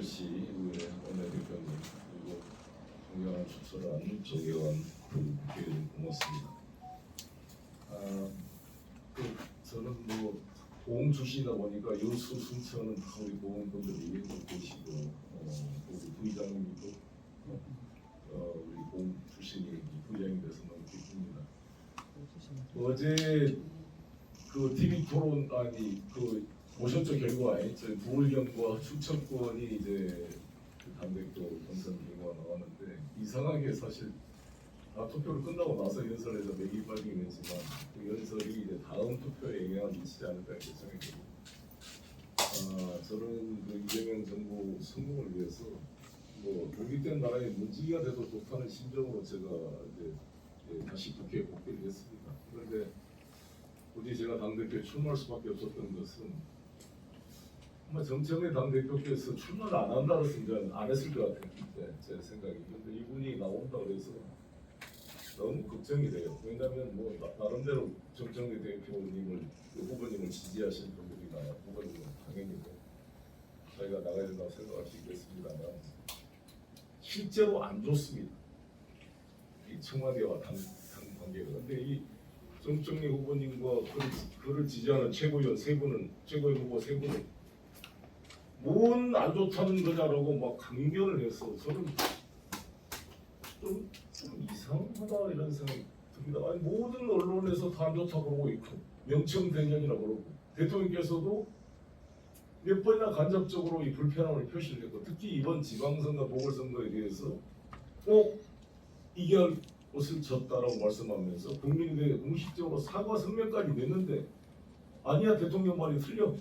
김주시 의회 원내대표님 그리고 존경하는 추천한 조계원 국회의원 고맙습니다. 저는 뭐 보험 출신이다 보니까 여수 순천은 다 우리 보험분들이 계시고 우리 부의장님도 우리 보험 출신이 부의장이 돼서 너무 기쁩니다. 어제 그 TV 토론 보셨죠? 결과에 저희 부울경과 충청권이 이제 그 당대표 본선 결과가 나왔는데 이상하게 사실 투표를 끝나고 나서 연설에서 맥이 빨리긴 했지만 그 연설이 이제 다음 투표에 영향을 미치지 않을까 예상이 됩니다. 저는 그 이재명 정부 성공을 위해서 뭐 독립된 나라의 문지기가 돼도 좋다는 심정으로 제가 이제 다시 국회에 복귀를 했습니다. 그런데 굳이 제가 당대표에 출마할 수밖에 없었던 것은 아마 정청래 당대표께서 출마를 안 한다고 생각은 안 했을 것 같아요. 제 생각이. 그런데 이분이 나온다 그래서 너무 걱정이 돼요. 왜냐하면 뭐 나름대로 정청래 대표님을 후보님을 지지하시는 분들이나 후보님은 당연히 자기가 나가야 된다고 생각할 수 있겠습니다만 실제로 안 좋습니다. 이 청와대와 당 관계가. 그런데 이 정청래 후보님과 그를 지지하는 최고위원 세 분은 최고위원 후보 세 분은 뭔 안 좋다는 거냐라고 막 강변을 해서 저는 좀 이상하다 이런 생각이 듭니다. 아니 모든 언론에서 다 안 좋다고 그러고 있고 명청대전이라고 그러고 대통령께서도 몇 번이나 간접적으로 이 불편함을 표시를 했고 특히 이번 지방선거 보궐선거에 대해서 꼭 이겨할 것을 졌다라고 말씀하면서 국민들에게 공식적으로 사과 성명까지 냈는데 아니야 대통령 말이 틀려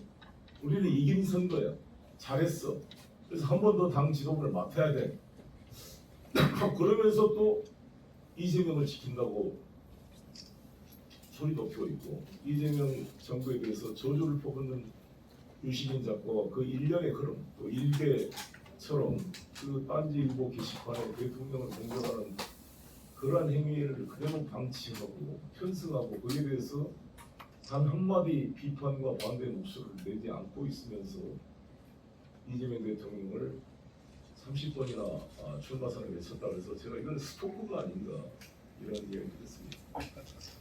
우리는 이긴 선거야 잘했어 그래서 한 번 더 당 지도부를 맡아야 돼 그러면서 또 이재명을 지킨다고 소리 높이고 있고 이재명 정부에 대해서 저주를 퍼붓는 유시민 작가와 그 일련의 흐름 또 일개처럼 그 딴지일보 게시판에 대통령을 공격하는 그러한 행위를 그대로 방치하고 편승하고 거기에 대해서 단 한마디 비판과 반대의 목소리를 내지 않고 있으면서 이재명 대통령을 30번이나 출마 선언을 외쳤다고 해서 제가 이건 스토커가 아닌가 이런 이야기를 했습니다.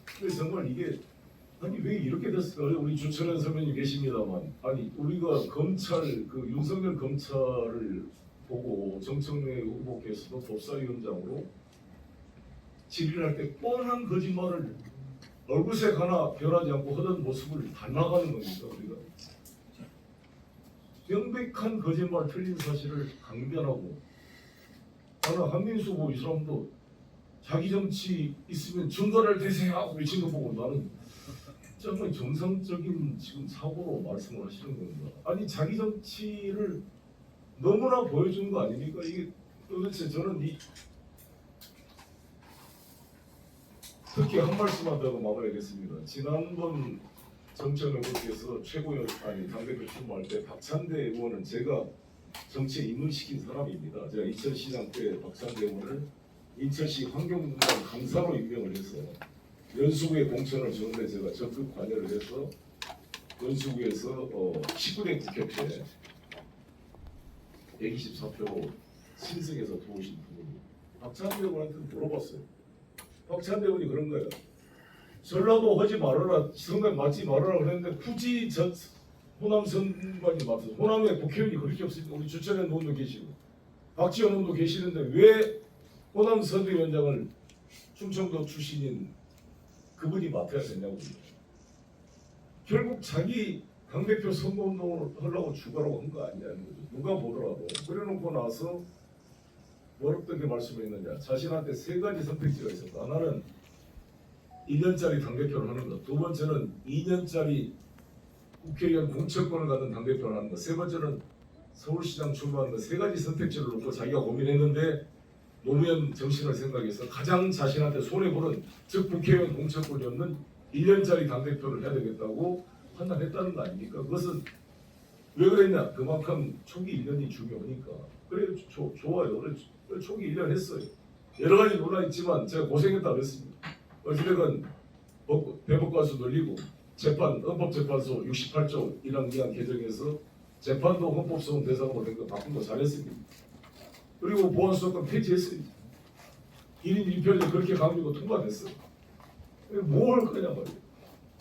근데 정말 이게 아니 왜 이렇게 됐을까? 우리 주철현 선배님 계십니다만 아니 우리가 검찰 그 윤석열 검찰을 보고 정청래 후보께서도 법사위원장으로 질의를 할 때 뻔한 거짓말을 얼굴색 하나 변하지 않고 하던 모습을 닮아가는 겁니다. 우리가 명백한 거짓말 틀린 사실을 강변하고 저는 한민수 후보 이 사람도 자기 정치 있으면 증거를 대세하고 외친 거 보고 나는 정말 정상적인 지금 사고로 말씀을 하시는 겁니다. 아니 자기 정치를 너무나 보여주는 거 아닙니까? 이게 도대체 저는 특히 한 말씀만 더 마무리하겠습니다. 지난번 정청래 의원께서 최고위원 당대표 출마할 때 박찬대 의원은 제가 정치에 입문시킨 사람입니다. 제가 인천시장 때 박찬대 의원을 인천시 환경분단 강사로 임명을 해서 연수구에 공천을 주는데 제가 적극 관여를 해서 연수구에서 19대 국회 때 124표로 신승해서 들어오신 분입니다. 박찬대 의원한테 물어봤어요. 박찬대 의원이 그런 거예요. 전라도 하지 말아라, 선거 맞지 말아라 그랬는데 굳이 호남 선관위 맡아서 호남에 국회의원이 그렇게 없으니까 우리 주철현 의원도 계시고 박지원 의원도 계시는데 왜 호남 선대위원장을 충청도 출신인 그분이 맡아야 되냐고. 결국 자기 당대표 선거운동을 하려고 추가로 한 거 아니냐는 거죠. 누가 보더라도. 그래놓고 나서 어떻게 말씀했느냐. 자신한테 세 가지 선택지가 있었다. 하나는 1년짜리 당대표를 하는 것. 두 번째는 2년짜리 국회의원 공천권을 갖는 당대표를 하는 것. 세 번째는 서울시장 출마하는 것. 세 가지 선택지를 놓고 자기가 고민했는데 노무현 정신을 생각해서 가장 자신한테 손해보는 즉 국회의원 공천권이 없는 1년짜리 당대표를 해야 되겠다고 판단했다는 거 아닙니까? 그것은 왜 그랬냐? 그만큼 초기 1년이 중요하니까. 그래 좋아요. 그래 초기 1년 했어요. 여러 가지 논란이 있지만 제가 고생했다고 했습니다. 어찌됐건 대법관수 늘리고 헌법재판소 68조 1항 2항 개정해서 재판도 헌법소원 대상으로 된 거 바꾼 거 잘했습니다. 그리고 보안수사권 폐지했어요. 1인 1표제 그렇게 강조가 통과됐어요. 뭘 거냐 말이에요.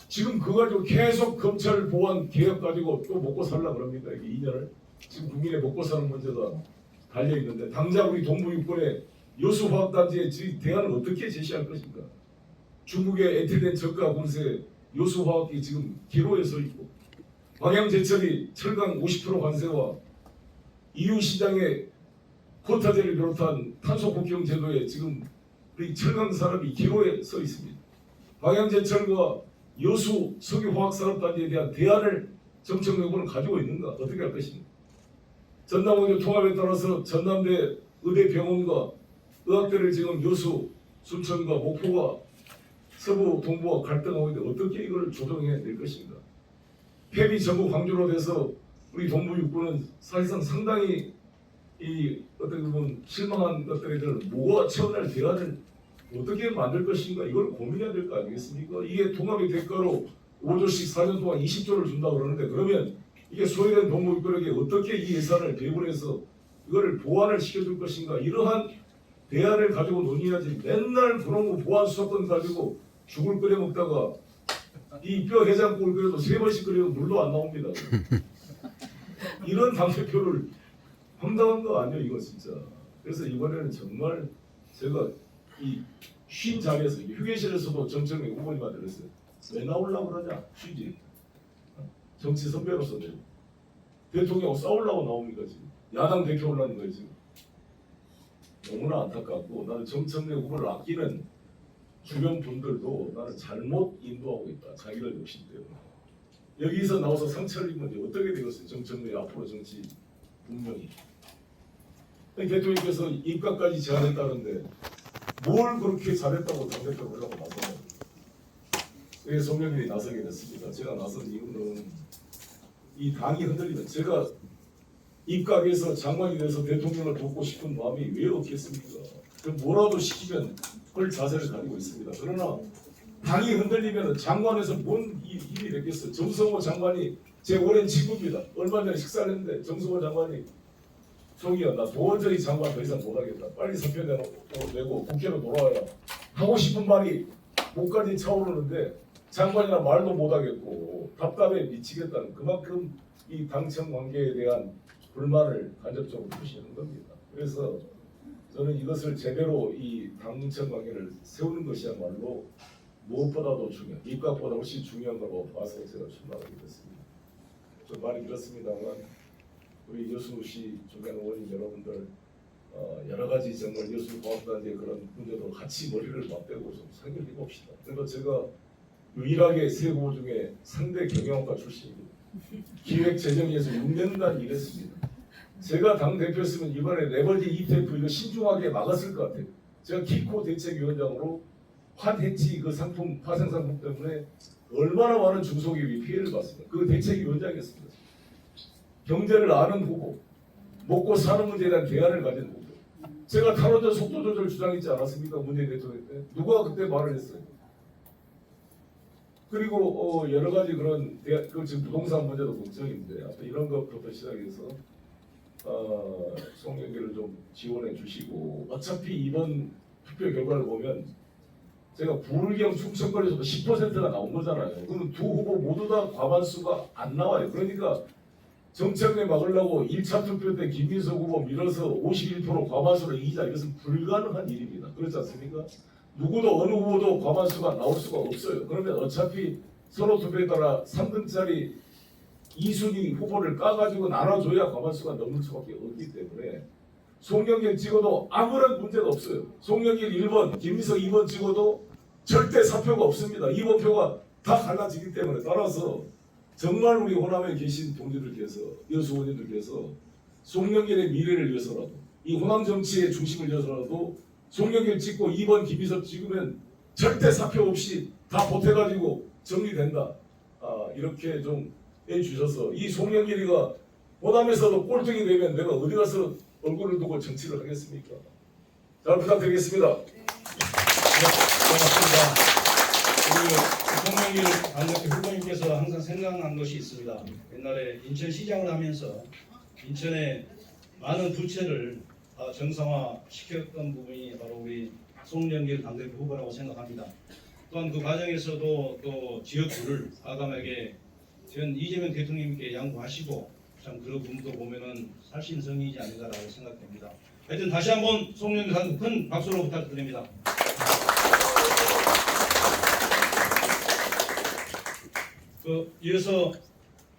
지금 그거 가지고 계속 검찰 보안 개혁 가지고 또 먹고 살라 그럽니다. 이게 2년을. 지금 국민의 먹고 사는 문제가 달려있는데 당장 우리 동부 육군의 요수화학단지의 대안을 어떻게 제시할 것인가. 중국의 에틸렌 저가 공세 요수화학이 지금 기로에 서 있고 방향제철이 철강 50% 관세와 EU 시장의 쿼타제를 비롯한 탄소 국경 제도에 지금 우리 철강 산업이 기로에 서 있습니다. 방향제철과 여수 석유화학산업단지에 대한 대안을 정책 여부는 가지고 있는가? 어떻게 할 것인가? 전남의대 통합에 따라서 전남대 의대병원과 의학대를 지금 여수, 순천과 목포가 서부 동부와 갈등하고 있는데 어떻게 이걸 조정해 낼 것인가? 폐비 전부 강조로 돼서 우리 동부 육군은 사실상 상당히 이 어떻게 보면 실망한 것들을 모아 채워낼 대안을 어떻게 만들 것인가 이걸 고민해야 될 거 아니겠습니까? 이게 통합의 대가로 5조씩 4년 동안 20조를 준다 그러는데 그러면 이게 소외된 동부 육군에게 어떻게 이 예산을 배분해서 이거를 보완을 시켜줄 것인가 이러한 대안을 가지고 논의해야지 맨날 그런 거 보안 수사권 가지고 죽을 끓여 먹다가 이 뼈 해장국을 끓여도 3번씩 끓여도 물도 안 나옵니다. 이런 당대표를 황당한 거 아니에요 이거 진짜. 그래서 이번에는 정말 제가 이 쉰 자리에서 휴게실에서도 정청래 후보님한테 그랬어요. 왜 나오려고 그러냐 쉬지. 정치 선배로서 대통령하고 싸우려고 나옵니까 지금. 야당 대표 올라는 거예요 지금. 너무나 안타깝고 나는 정청래 후보를 아끼는 주변 분들도 나는 잘못 인도하고 있다. 자기들 욕심 때문에. 여기서 나와서 상처를 입으면 어떻게 되겠어요. 정청래 앞으로 정치 분명히. 대통령께서 입각까지 제안했다는데 뭘 그렇게 잘했다고 당대표를 하려고 나서냐. 왜 송영길이 나서게 됐습니다. 제가 나선 이유는 이 당이 흔들리면 제가 입각해서 장관이 돼서 대통령을 돕고 싶은 마음이 왜 없겠습니까? 그 뭐라도 시키면 할 자세를 가지고 있습니다. 그러나 당이 흔들리면 장관에서 뭔 일이 됐겠어요. 정성호 장관이 제 오랜 친구입니다. 얼마 전에 식사를 했는데 정성호 장관이 저기야 나 도원저히 장관 더 이상 못하겠다. 빨리 사표 내고 국회로 돌아와야 하고 싶은 말이 목까지 차오르는데 장관이나 말도 못하겠고 답답해 미치겠다는 그만큼 이 당청 관계에 대한 불만을 간접적으로 표시하는 겁니다. 그래서 저는 이것을 제대로 이 당청 관계를 세우는 것이야말로 무엇보다도 중요한 입각보다 훨씬 중요한 거로 봐서 제가 출마하게 됐습니다. 좀 말이 길었습니다만 우리 여수시 주변 의원님 여러분들 여러 가지 정말 여수과학단지의 그런 문제도 같이 머리를 맞대고 좀 상의해 봅시다. 그래서 제가 유일하게 세 후보 중에 상대 경영학과 출신입니다. 기획재정위에서 6년간 일했습니다. 제가 당대표였으면 이번에 레버지 ETF 이거 신중하게 막았을 것 같아요. 제가 기코 대책위원장으로 환해치 그 상품 파생 상품 때문에 얼마나 많은 중소기업이 피해를 봤습니까? 그 대책위원장이었습니다. 경제를 아는 후보, 먹고 사는 문제에 대한 대안을 가진 후보. 제가 탈원전 속도 조절 주장했지 않았습니까? 문재인 대통령 때. 누가 그때 말을 했어요? 그리고 여러 가지 그런 그 지금 부동산 문제도 걱정인데 이런 것부터 시작해서 송영길을 좀 지원해 주시고 어차피 이번 투표 결과를 보면 제가 부울경 충청권에서도 10%가 나온 거잖아요. 그럼 두 후보 모두 다 과반수가 안 나와요. 그러니까 정책에 막으려고 1차 투표 때 김민석 후보 밀어서 51% 과반수로 이기자 이것은 불가능한 일입니다. 그렇지 않습니까? 누구도 어느 후보도 과반수가 나올 수가 없어요. 그러면 어차피 서로 투표에 따라 3등짜리 2순위 후보를 까가지고 나눠줘야 과반수가 넘을 수밖에 없기 때문에 송영길 찍어도 아무런 문제가 없어요. 송영길 1번, 김민석 2번 찍어도 절대 사표가 없습니다. 2번 표가 다 갈라지기 때문에 따라서 정말 우리 호남에 계신 동지들께서 여수 의원님들께서 송영길의 미래를 위해서라도 이 호남 정치의 중심을 위해서라도 송영길 찍고 2번 김민석 찍으면 절대 사표 없이 다 보태가지고 정리된다. 이렇게 좀 해주셔서 이 송영길이가 호남에서도 꼴등이 되면 내가 어디 가서 얼굴을 두고 정치를 하겠습니까? 잘 부탁드리겠습니다. 네, 고맙습니다. 송영길 당대표 후보님께서 항상 생각난 것이 있습니다. 옛날에 인천시장을 하면서 인천의 많은 부채를 정상화 시켰던 부분이 바로 우리 송영길 당대표 후보라고 생각합니다. 또한 그 과정에서도 또 지역구를 과감하게 전 이재명 대통령님께 양보하시고 참 그런 부분도 보면은 살신성이지 않는가라고 생각됩니다. 하여튼 다시 한번 송영길 당대표 큰 박수로 부탁드립니다. 이어서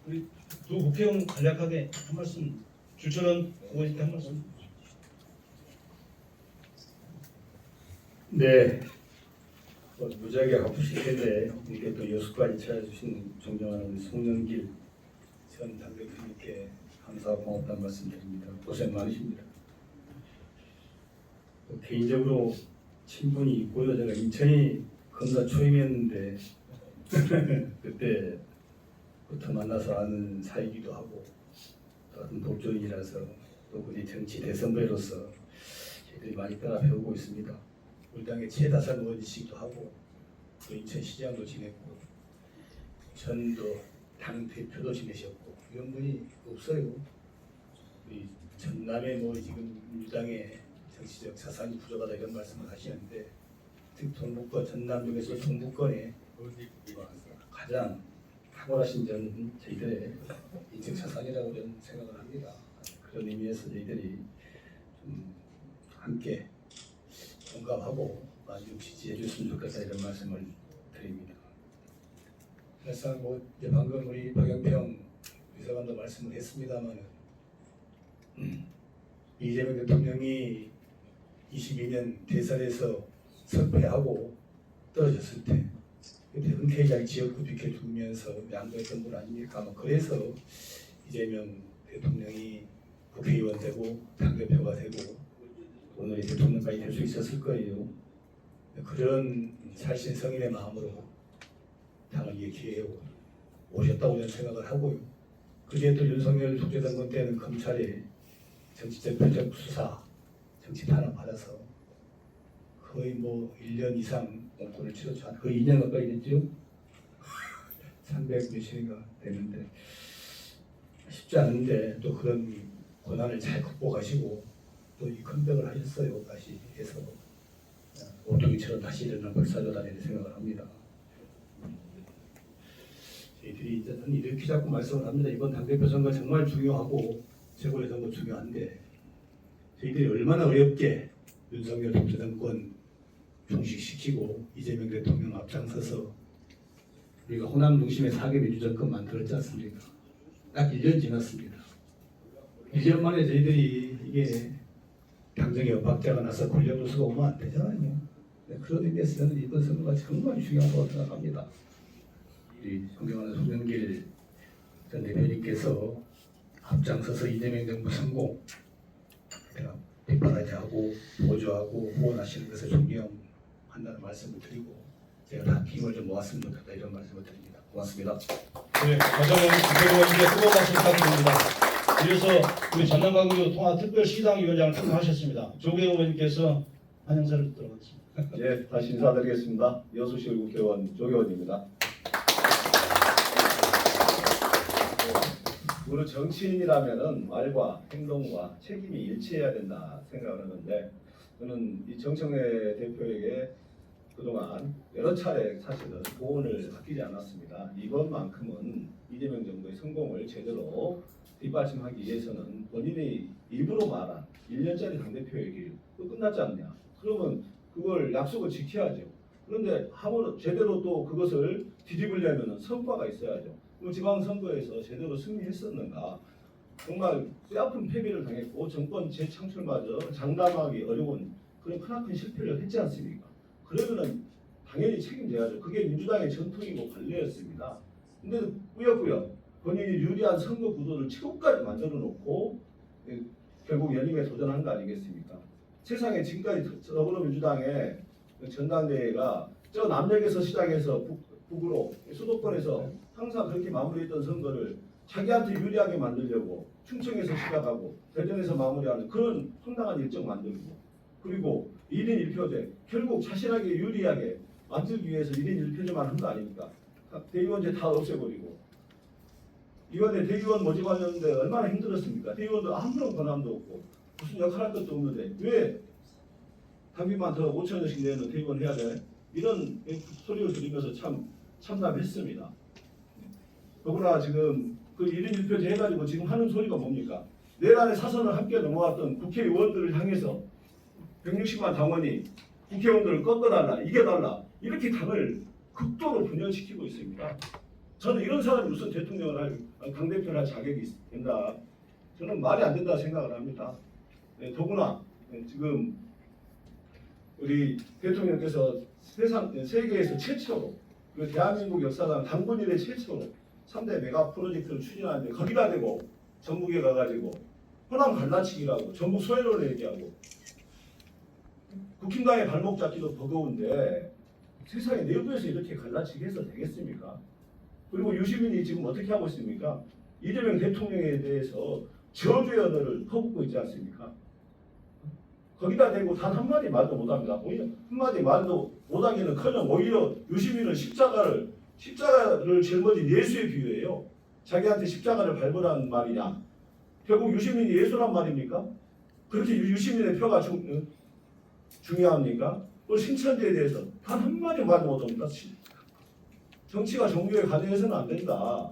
우리 두 국회의원 간략하게 한 말씀, 주철원 후보님께 한 말씀. 네, 무지하게 바쁘실 텐데 이렇게 또 여수까지 찾아주신 존경하는 송영길 전 당대표님께 감사하고 고맙다는 말씀드립니다. 고생 많으십니다. 개인적으로 친분이 있고요. 제가 인천이 검사 초임이었는데 그때부터 만나서 아는 사이기도 하고 또 같은 독조인이라서 또 우리 정치 대선배로서 저희들이 많이 따라 배우고 있습니다. 우리 당의 최다선 의원이시기도 하고 또 인천시장도 지냈고 전도 당 대표도 지내셨고 이런 분이 없어요. 우리 전남에 뭐 지금 민주당의 정치적 자산이 부족하다 이런 말씀을 하시는데 특히 동북권 전남 중에서 동북권에 가장 탁월하신 점은 저희들의 인적 자산이라고 저는 생각을 합니다. 그런 의미에서 저희들이 좀 함께 공감하고 많이 좀 지지해 줬으면 좋겠다 이런 말씀을 드립니다. 그래서 뭐 이제 방금 우리 박영평 비서관도 말씀을 했습니다만 이재명 대통령이 22년 대선에서 석패하고 떨어졌을 때 그때 흔쾌히 지역구 비켜주면서 양보했던 분 아닙니까? 그래서 이재명 대통령이 국회의원 되고 당대표가 되고 오늘의 대통령까지 될 수 있었을 거예요. 그런 살신성인의 마음으로 당을 이렇게 오셨다고 저는 생각을 하고요. 그게 또 윤석열 독재정권 때는 검찰의 정치적 표적 수사, 정치 탄압 받아서 거의 뭐 1년 이상 공권을 치렀죠. 거의 2년 가까이 됐죠. 300 몇십인가 됐는데 쉽지 않은데 또 그런 고난을 잘 극복하시고 또 이 컴백을 하셨어요. 다시 해서 오토기처럼 다시 일어난 벌사조다 이렇게 생각을 합니다. 저희들이 저는 이렇게 자꾸 말씀을 합니다. 이번 당대표 선거 정말 중요하고 최고의 선거 중요한데 저희들이 얼마나 어렵게 윤석열 독재정권 종식시키고 이재명 대통령 앞장서서 우리가 호남 중심의 사개 민주정권 만들었지 않습니까? 딱 1년 지났습니다. 1년 만에 저희들이 이게 당정의 엇박자가 나서 권력 누수가 오면 안 되잖아요. 그런 의미에서 저는 이번 선거가 정말 중요하다고 생각합니다. 우리 존경하는 송영길 전 대표님께서 앞장서서 이재명 정부 성공 비판하지 않고 보조하고 후원하시는 것을 존경한다는 말씀을 드리고 제가 다 힘을 좀 모았으면 좋겠다 이런 말씀을 드립니다. 고맙습니다. 네, 과정은 국회의원님께 수고 말씀 부탁드립니다. 이어서 우리 전남광주 통합특별시당위원장을 참여하셨습니다. 조계 의원님께서 한영사를 들어가겠습니다. 예, 다시 인사드리겠습니다. 여수시 국회의원 조계원입니다. 우리 정치인이라면은 말과 행동과 책임이 일치해야 된다 생각을 하는데 저는 이 정청래 대표에게 그동안 여러 차례 사실은 조언을 아끼지 않았습니다. 이번만큼은 이재명 정부의 성공을 제대로 뒷받침하기 위해서는 본인이 입으로 말한 1년짜리 당대표의 길 끝났지 않냐. 그러면 그걸 약속을 지켜야죠. 그런데 하루 제대로 또 그것을 뒤집으려면 성과가 있어야죠. 그럼 지방선거에서 제대로 승리했었는가? 정말 뼈아픈 패배를 당했고 정권 재창출마저 장담하기 어려운 그런 크나큰 실패를 했지 않습니까? 그러면은 당연히 책임져야죠. 그게 민주당의 전통이고 관례였습니다. 근데 꾸역꾸역 본인이 유리한 선거 구도를 최고까지 만들어 놓고 결국 연임에 도전한 거 아니겠습니까? 세상에 지금까지 더불어민주당의 전당대회가 저 남역에서 시작해서 북으로 수도권에서 항상 그렇게 마무리했던 선거를 자기한테 유리하게 만들려고 충청에서 시작하고 대전에서 마무리하는 그런 황당한 일정 만들고 그리고 1인 1표제 결국 자신에게 유리하게 만들기 위해서 1인 1표제만 한 거 아닙니까? 대의원제 다 없애버리고 이번에 대의원 모집하려는데 얼마나 힘들었습니까? 대의원도 아무런 권한도 없고 무슨 역할할 것도 없는데 왜 당비만 더 5천원씩 내는 대의원 해야 돼? 이런 소리를 들으면서 참 참담했습니다. 더구나 지금 그 1인 1표제 해가지고 지금 하는 소리가 뭡니까? 내란의 사선을 함께 넘어왔던 국회의원들을 향해서 160만 당원이 국회의원들을 꺾어달라, 이겨달라 이렇게 당을 극도로 분열시키고 있습니다. 저는 이런 사람이 무슨 대통령을 할, 당대표를 할 자격이 된다. 저는 말이 안 된다 생각을 합니다. 네, 더구나 지금 우리 대통령께서 세계에서 최초로 그 대한민국 역사상 당군 이래 최초로 3대 메가 프로젝트를 추진하는데 거기다 대고 전북에 가가지고 호남 갈라치기라고 전북 소외론을 얘기하고 국힘당의 발목 잡기도 버거운데 세상에 내부에서 이렇게 갈라치기 해서 되겠습니까? 그리고 유시민이 지금 어떻게 하고 있습니까? 이재명 대통령에 대해서 저주의 언어를 퍼붓고 있지 않습니까? 거기다 대고 단 한마디 말도 못합니다. 오히려 한마디 말도 못하기는커녕 오히려 유시민은 십자가를 짊어진 예수에 비유해요. 자기한테 십자가를 밟으라는 말이냐? 결국 유시민이 예수란 말입니까? 그렇게 유시민의 표가 중요합니까? 또 신천지에 대해서 단 한마디 말도 못합니다. 정치가 종교에 관여해서는 안 된다.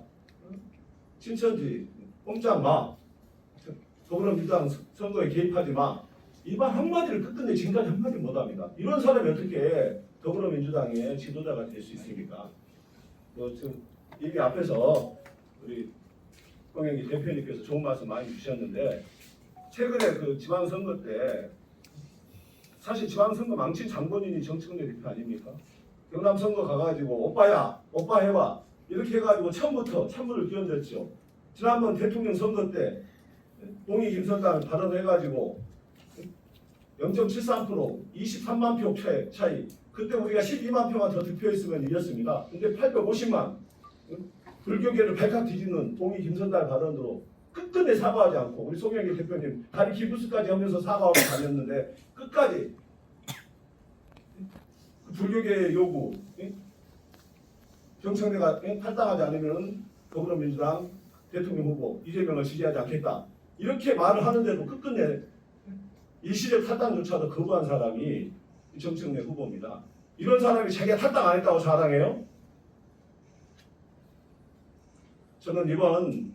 신천지 꼼짝 마. 더불어민주당 선거에 개입하지 마. 이 말 한마디를 끝끝내 지금까지 한마디 못합니다. 이런 사람이 어떻게 더불어민주당의 지도자가 될 수 있습니까? 지금 이미 앞에서 우리 홍영기 대표님께서 좋은 말씀 많이 주셨는데 최근에 그 지방선거 때 사실 지방선거 망친 장본인이 정치권의 대표 아닙니까? 경남 선거 가가지고 오빠야 오빠 해봐 이렇게 해가지고 처음부터 찬물을 끼얹었죠. 지난번 대통령 선거 때 동의 김선당 발언해가지고 0.73% 23만 표 차이 그때 우리가 12만 표만 더 득표했으면 이겼습니다. 근데 850만 불교계를 발칵 뒤집는 동의 김선달 발언으로 끝끝내 사과하지 않고 우리 송영기 대표님 다리 기부스까지 하면서 사과하고 다녔는데 끝까지 불교계의 요구 경청대가 탈당하지 않으면 더불어민주당 대통령 후보 이재명을 지지하지 않겠다 이렇게 말을 하는데도 끝끝내 일시적 탈당조차도 거부한 사람이 정청래 후보입니다. 이런 사람이 자기가 탈당 안 했다고 자랑해요? 저는 이번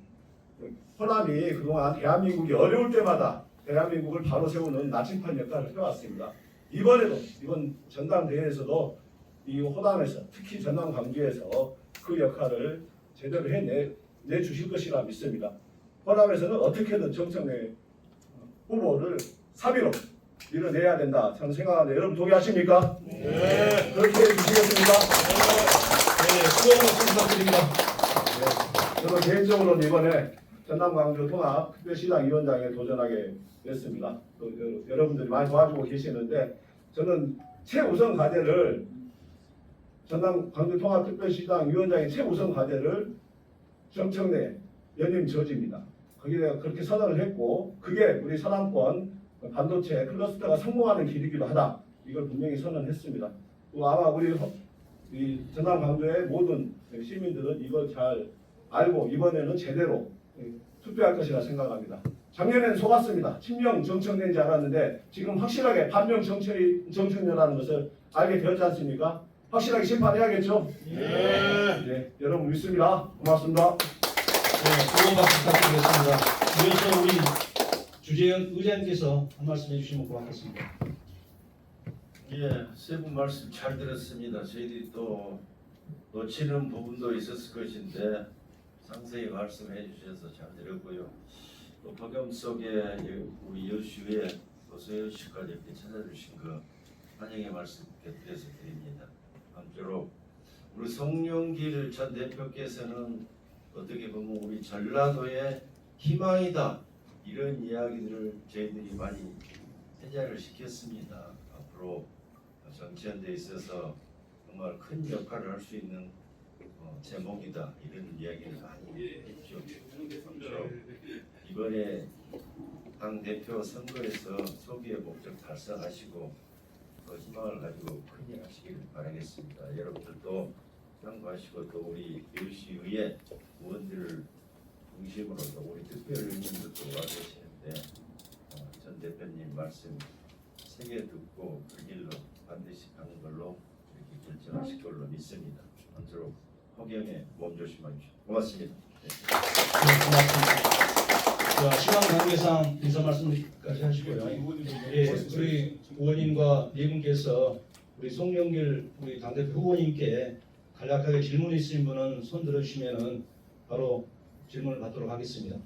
호남이 그동안 대한민국이 어려울 때마다 대한민국을 바로 세우는 나침반 역할을 해왔습니다. 이번에도 이번 전당대회에서도 이 호남에서 특히 전남 광주에서 그 역할을 제대로 해내주실 것이라 믿습니다. 호남에서는 어떻게든 정청래 후보를 3위로 밀어내야 된다 저는 생각하는데 여러분 동의하십니까? 네. 그렇게 해주시겠습니까? 네, 수고 말씀 부탁드립니다. 네. 저는 개인적으로는 이번에 전남 광주 통합 특별시장 위원장에 도전하게 됐습니다. 또 여러분들이 많이 도와주고 계시는데 저는 최우선 과제를 전남 광주 통합 특별시장 위원장의 최우선 과제를 정청래 연임 저지입니다. 거기에 그렇게 선언을 했고 그게 우리 서남권 반도체 클러스터가 성공하는 길이기도 하다. 이걸 분명히 선언했습니다. 또 아마 우리 전남 광주의 모든 시민들은 이걸 잘 알고 이번에는 제대로 투표할 것이라 생각합니다. 작년에는 속았습니다. 친명 정청래인지 알았는데 지금 확실하게 반명 정청래라는 것을 알게 되었지 않습니까? 확실하게 심판해야겠죠? 네, 여러분 믿습니다. 고맙습니다. 네, 수고 말씀 부탁드리겠습니다. 이어서 우리 주재현 의장님께서 한 말씀 해주시면 고맙겠습니다. 예, 세 분 말씀 잘 들었습니다. 저희들이 또 놓치는 부분도 있었을 것인데 상세히 말씀해 주셔서 잘 들었고요. 또 폭염 속에 우리 여수에 도서여수까지 이렇게 찾아주신 거 환영의 말씀 곁들여서 드립니다. 한편으로 우리 송영길 전 대표께서는 어떻게 보면 우리 전라도의 희망이다 이런 이야기들을 저희들이 많이 회자를 시켰습니다. 앞으로 정치연대에 있어서 정말 큰 역할을 할 수 있는 제목이다 이런 이야기를 많이 했죠. 그렇죠. 이번에 당 대표 선거에서 소기의 목적 달성하시고 희망을 가지고 큰일 하시길 바라겠습니다. 여러분들도 참고하시고 또 우리 UC의회 의원들을 중심으로 또 우리 특별의원님들도 와 계시는데 전 대표님 말씀 새겨 듣고 그 길로 반드시 가는 걸로 이렇게 결정하실 걸로 믿습니다. 아무쪼록 허경에 몸조심하십시오. 고맙습니다. 네. 자, 시간 관계상 인사 말씀까지 하시고요. 예, 우리 의원님과 네 분께서 우리 송영길 우리 당대표 후보님께 간략하게 질문 있으신 분은 손 들어주시면은 바로 질문을 받도록 하겠습니다.